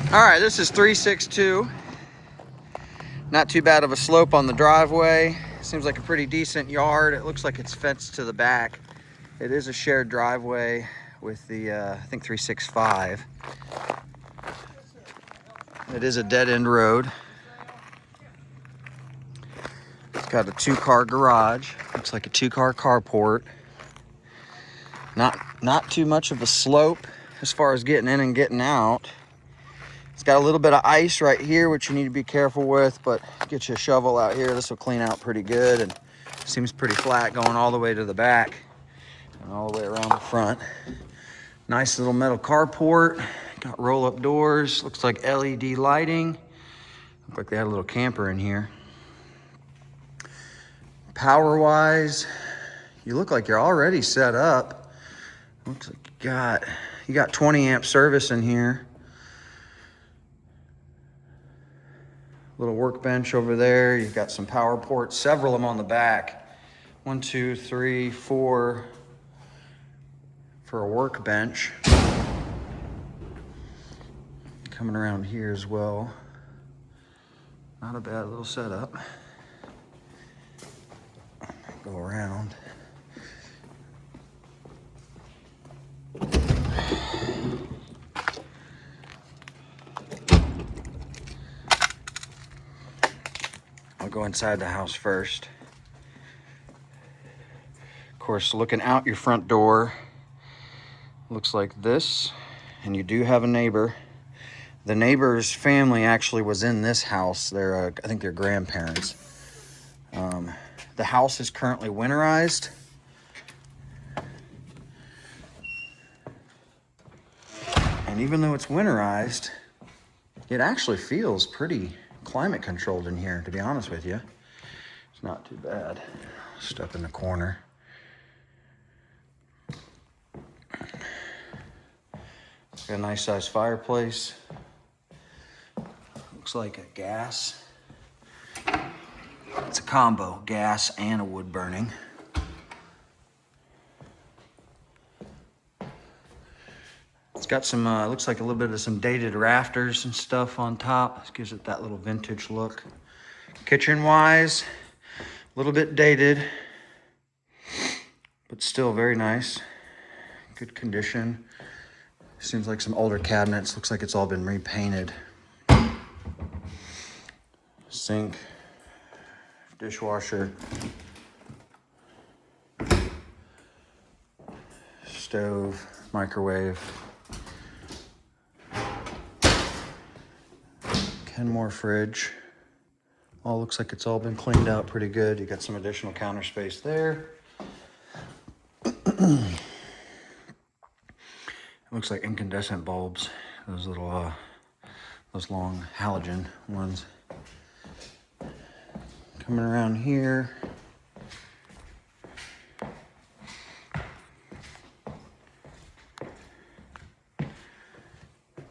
All right, this is 362. Not too bad of a slope on the driveway. Seems like a pretty decent yard. It looks like it's fenced to the back. It is a shared driveway with the, I think 365. It is a dead end road. It's got a 2-car garage. Looks like a 2-car carport. Not too much of a slope as far as getting in and getting out. It's got a little bit of ice right here, which you need to be careful with, but get you a shovel out here. This will clean out pretty good, and seems pretty flat going all the way to the back and all the way around the front. Nice little metal carport. Got roll-up doors. Looks like LED lighting. Looks like they had a little camper in here. Power-wise, you look like you're already set up. Looks like you got 20 amp service in here. Little workbench over there. You've got some power ports, several of them on the back. 1, 2, 3, 4 for a workbench. Coming around here as well. Not a bad little setup. Go around. I'll go inside the house first. Of course, looking out your front door, looks like this, and you do have a neighbor. The neighbor's family actually was in this house. I think they're grandparents. The house is currently winterized. And even though it's winterized, it actually feels pretty climate controlled in here, to be honest with you. It's not too bad. Step in the corner. Got a nice sized fireplace. Looks like a gas. It's a combo, gas and a wood burning. It's got some, looks like a little bit of some dated rafters and stuff on top. This gives it that little vintage look. Kitchen wise, a little bit dated, but still very nice. Good condition. Seems like some older cabinets. Looks like it's all been repainted. Sink, dishwasher, stove, microwave. Kenmore fridge. All looks like it's all been cleaned out pretty good. You got some additional counter space there. It looks like incandescent bulbs. Those little, those long halogen ones. Coming around here.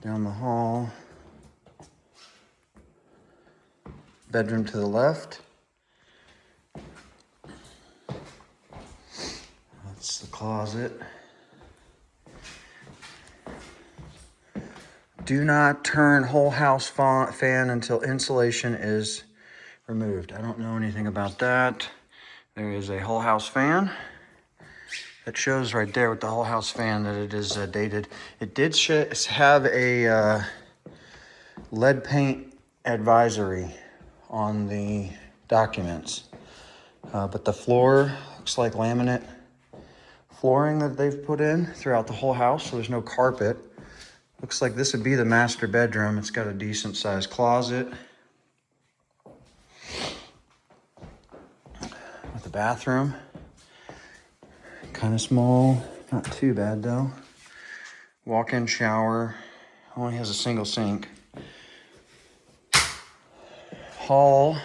Down the hall. Bedroom to the left. That's the closet. Do not turn whole house fan until insulation is removed. I don't know anything about that. There is a whole house fan. That shows right there with the whole house fan that it is dated. It did have a lead paint advisory on the documents. But the floor looks like laminate flooring that they've put in throughout the whole house, so there's no carpet. Looks like this would be the master bedroom. It's got a decent sized closet. With the bathroom. Kind of small, not too bad though. Walk-in shower, only has a single sink. Hall.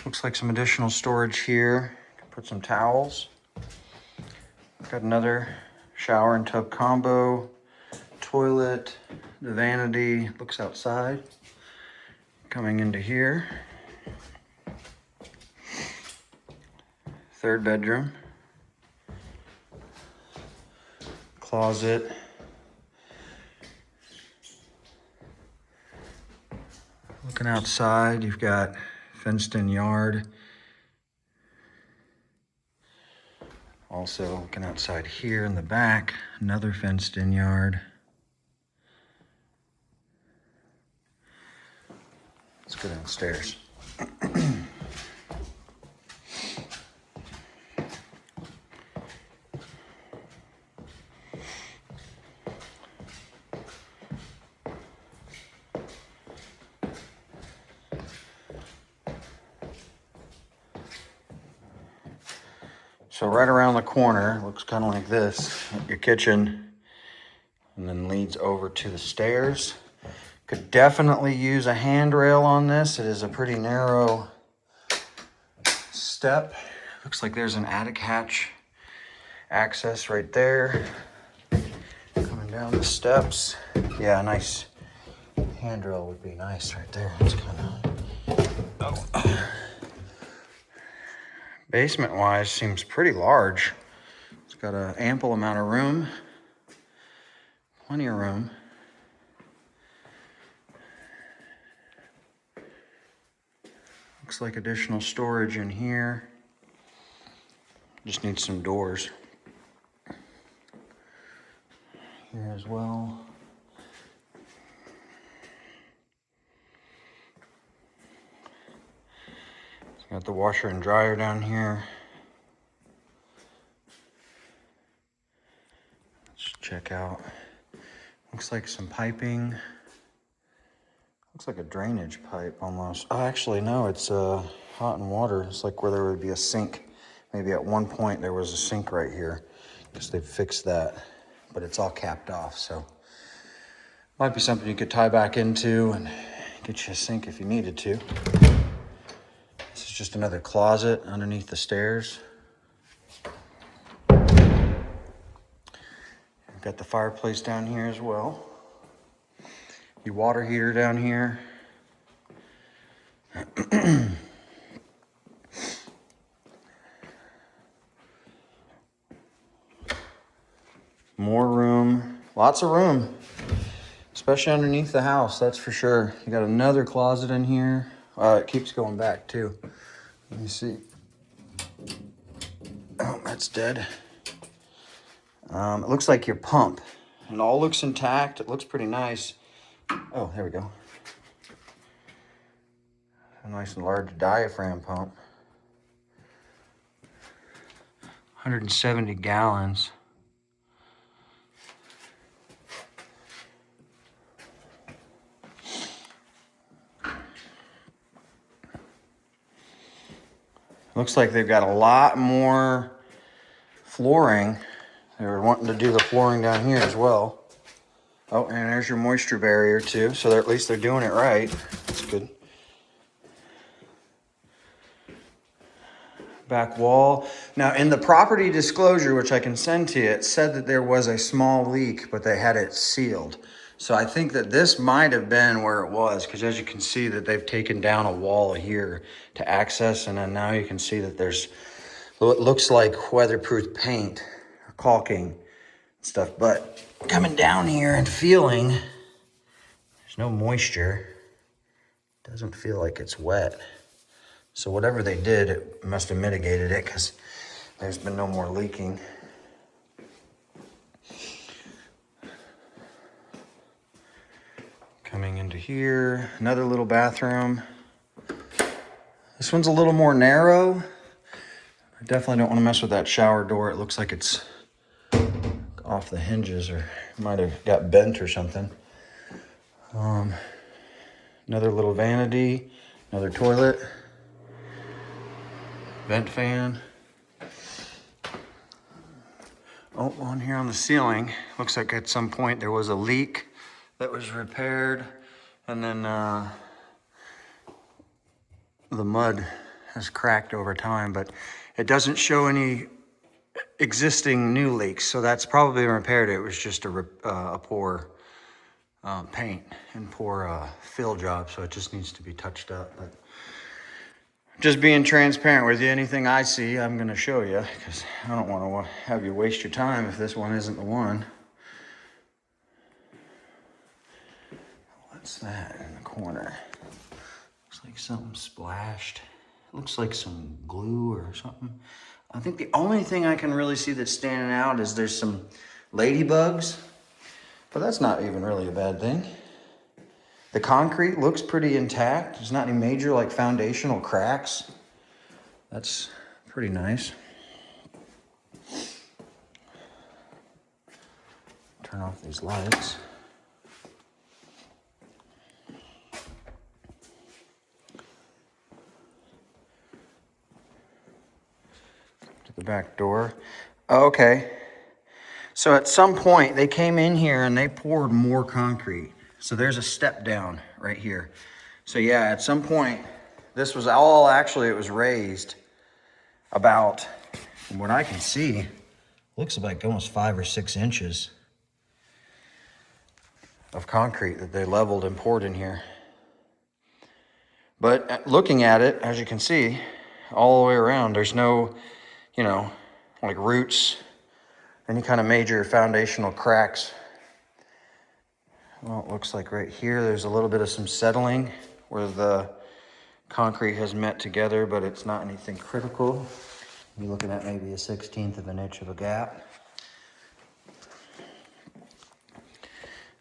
Looks like some additional storage here. Put some towels. Got another shower and tub combo. Toilet, the vanity, looks outside. Coming into here. Third bedroom. Closet. Looking outside, you've got fenced-in yard. Also looking outside here in the back, another fenced-in yard. Let's go downstairs. So right around the corner, looks kind of like this, your kitchen, and then leads over to the stairs. Could definitely use a handrail on this. It is a pretty narrow step. Looks like there's an attic hatch access right there. Coming down the steps. Yeah, a nice handrail would be nice right there. It's kind of... Oh. Basement-wise, seems pretty large. It's got an ample amount of room. Plenty of room. Looks like additional storage in here. Just needs some doors. Here as well. Got the washer and dryer down here. Let's check out. Looks like some piping. Looks like a drainage pipe almost. Oh, actually, no, it's hot and water. It's like where there would be a sink. Maybe at one point there was a sink right here because they've fixed that, but it's all capped off. So might be something you could tie back into and get you a sink if you needed to. This is just another closet underneath the stairs. We've got the fireplace down here as well. Your water heater down here. More room, lots of room, especially underneath the house, that's for sure. You got another closet in here. It keeps going back too. Let me see. Oh, that's dead. It looks like your pump. It all looks intact. It looks pretty nice. Oh, there we go. A nice and large diaphragm pump. 170 gallons. Looks like they've got a lot more flooring. They were wanting to do the flooring down here as well. Oh, and there's your moisture barrier too. So at least they're doing it right. That's good. Back wall. Now in the property disclosure, which I can send to you, it said that there was a small leak, but they had it sealed. So I think that this might have been where it was, because as you can see that they've taken down a wall here to access, and then now you can see that there's what looks like weatherproof paint or caulking and stuff. But coming down here and feeling, there's no moisture. Doesn't feel like it's wet. So whatever they did, it must have mitigated it because there's been no more leaking. Coming into here, another little bathroom. This one's a little more narrow. I definitely don't want to mess with that shower door. It looks like it's off the hinges or might have got bent or something. Another little vanity, another toilet, vent fan. Oh, on here on the ceiling, looks like at some point there was a leak that was repaired, and then the mud has cracked over time, but it doesn't show any existing new leaks, so that's probably repaired. It was just a poor paint and poor fill job, so it just needs to be touched up. But just being transparent with you, anything I see, I'm gonna show you, because I don't want to have you waste your time if this one isn't the one. What's that in the corner? Looks like something splashed. Looks like some glue or something. I think the only thing I can really see that's standing out is there's some ladybugs, but that's not even really a bad thing. The concrete looks pretty intact. There's not any major like foundational cracks. That's pretty nice. Turn off these lights. To the back door. Okay. So at some point they came in here and they poured more concrete. So there's a step down right here. So yeah, at some point, this was all actually, it was raised about, from what I can see, looks like almost 5 or 6 inches of concrete that they leveled and poured in here. But looking at it, as you can see, all the way around, there's no, you know, like roots, any kind of major foundational cracks. Well, it looks like right here, there's a little bit of some settling where the concrete has met together, but it's not anything critical. You're looking at maybe a 1/16 of an inch of a gap.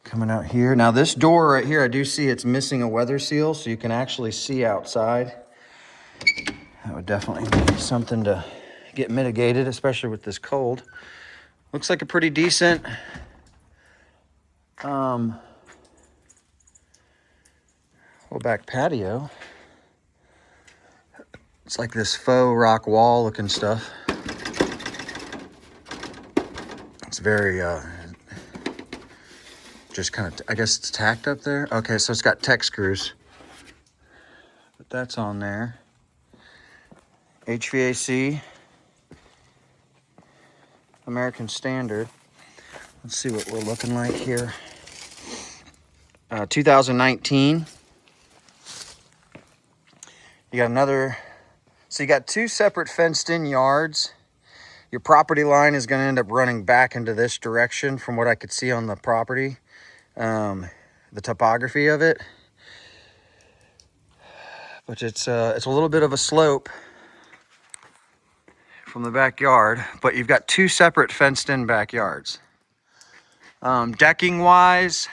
Coming out here. Now this door right here, I do see it's missing a weather seal, so you can actually see outside. That would definitely be something to get mitigated, especially with this cold. Looks like a pretty decent little back patio. It's like this faux rock wall looking stuff. It's very, just kind of, I guess it's tacked up there. Okay, so it's got Tech screws. But that's on there. HVAC. American Standard. Let's see what we're looking like here. 2019. You got another, so you got 2 separate fenced in yards. Your property line is going to end up running back into this direction from what I could see on the property, the topography of it. But it's a little bit of a slope from the backyard, but you've got 2 separate fenced in backyards. Decking wise,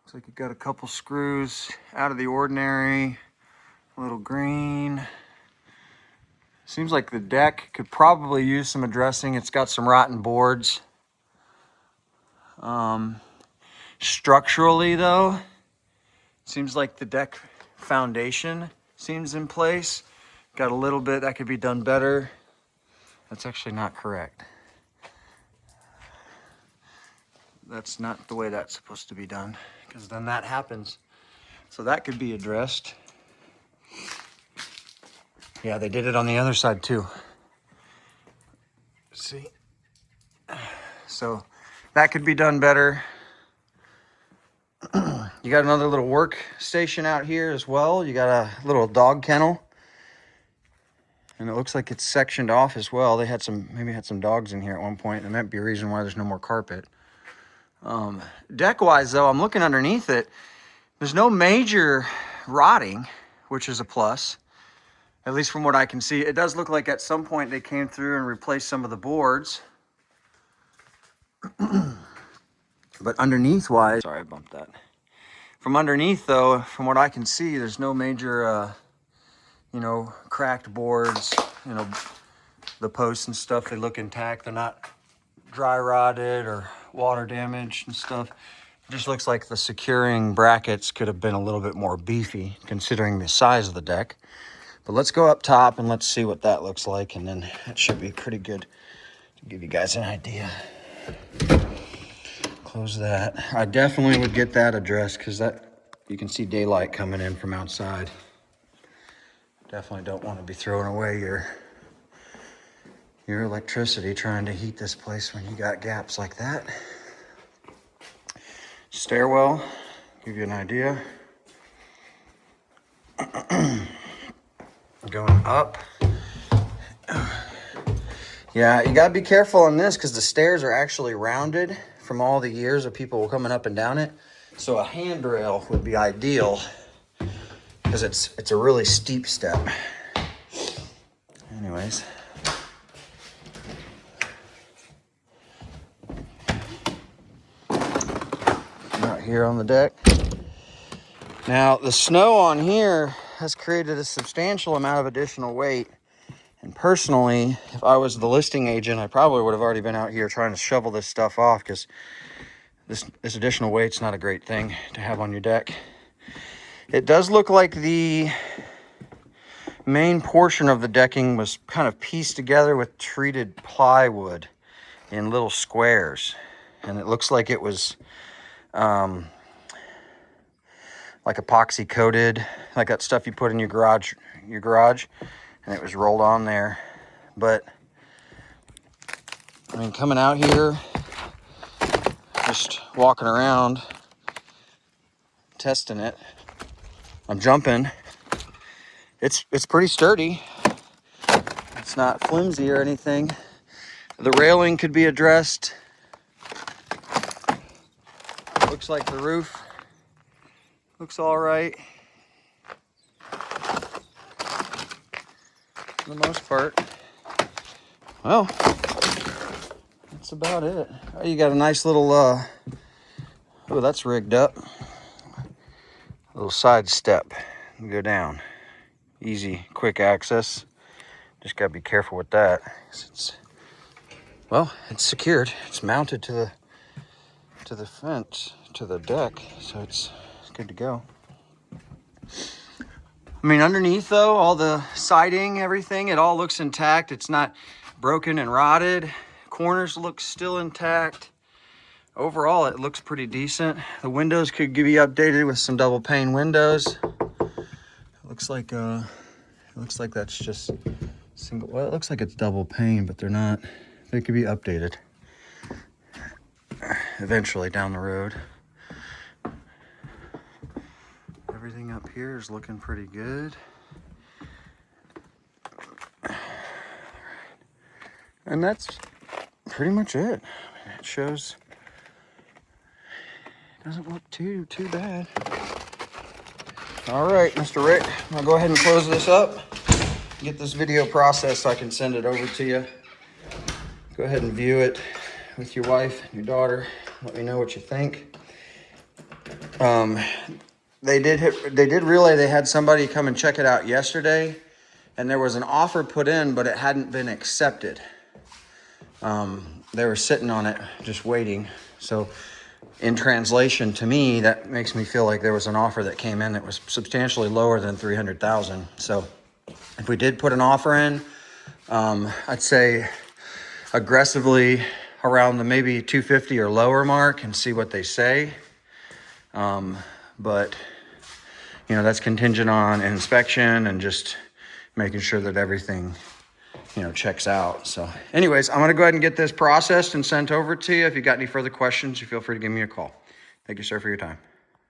looks like you've got a couple screws out of the ordinary, a little green. Seems like the deck could probably use some addressing. It's got some rotten boards. Structurally though, seems like the deck foundation seems in place. Got a little bit that could be done better. That's actually not correct. That's not the way that's supposed to be done, because then that happens. So that could be addressed. Yeah, they did it on the other side too. See? So that could be done better. You got another little workstation out here as well. You got a little dog kennel. And it looks like it's sectioned off as well. They had maybe had some dogs in here at one point. That might be a reason why there's no more carpet. Deck-wise, though, I'm looking underneath it. There's no major rotting, which is a plus, at least from what I can see. It does look like at some point they came through and replaced some of the boards. But underneath-wise, sorry, I bumped that. From underneath, though, from what I can see, there's no major, you know, cracked boards. You know, the posts and stuff, they look intact. They're not dry rotted or water damaged and stuff. It just looks like the securing brackets could have been a little bit more beefy considering the size of the deck. But let's go up top and let's see what that looks like, and then it should be pretty good to give you guys an idea. Close that. I definitely would get that addressed, because that, you can see daylight coming in from outside. Definitely don't want to be throwing away your electricity trying to heat this place when you got gaps like that. Stairwell, give you an idea. Going up. Yeah, you gotta be careful on this, because the stairs are actually rounded from all the years of people coming up and down it. So a handrail would be ideal because it's a really steep step. Anyways. Out here on the deck. Now the snow on here has created a substantial amount of additional weight. And personally, if I was the listing agent, I probably would have already been out here trying to shovel this stuff off because this additional weight's not a great thing to have on your deck. It does look like the main portion of the decking was kind of pieced together with treated plywood in little squares. And it looks like it was like epoxy coated, like that stuff you put in your garage, and it was rolled on there. But I mean, coming out here, just walking around, testing it, I'm jumping. It's pretty sturdy. It's not flimsy or anything. The railing could be addressed. Looks like the roof looks all right for the most part. Well, that's about it. Oh, you got a nice little, oh, that's rigged up. A little side step. You go down. Easy, quick access. Just gotta be careful with that. Well, it's secured. It's mounted to the fence, to the deck, so it's good to go. I mean, underneath though, all the siding, everything, it all looks intact. It's not broken and rotted. Corners look still intact. Overall, it looks pretty decent. The windows could be updated with some double pane windows. It looks like that's just single. Well, it looks like it's double pane, but they're not. They could be updated eventually down the road. Everything up here is looking pretty good. And that's pretty much it. I mean, it shows, it doesn't look too bad. All right, Mr. Rick, I'll go ahead and close this up. Get this video processed so I can send it over to you. Go ahead and view it with your wife and your daughter. Let me know what you think. They did relay they had somebody come and check it out yesterday, and there was an offer put in, but it hadn't been accepted. They were sitting on it, just waiting. So in translation to me, that makes me feel like there was an offer that came in that was substantially lower than $300,000. So if we did put an offer in, I'd say aggressively around the maybe 250 or lower mark and see what they say. But you know, that's contingent on inspection and just making sure that everything, you know, checks out. So anyways, I'm going to go ahead and get this processed and sent over to you. If you got any further questions, you feel free to give me a call. Thank you, sir, for your time.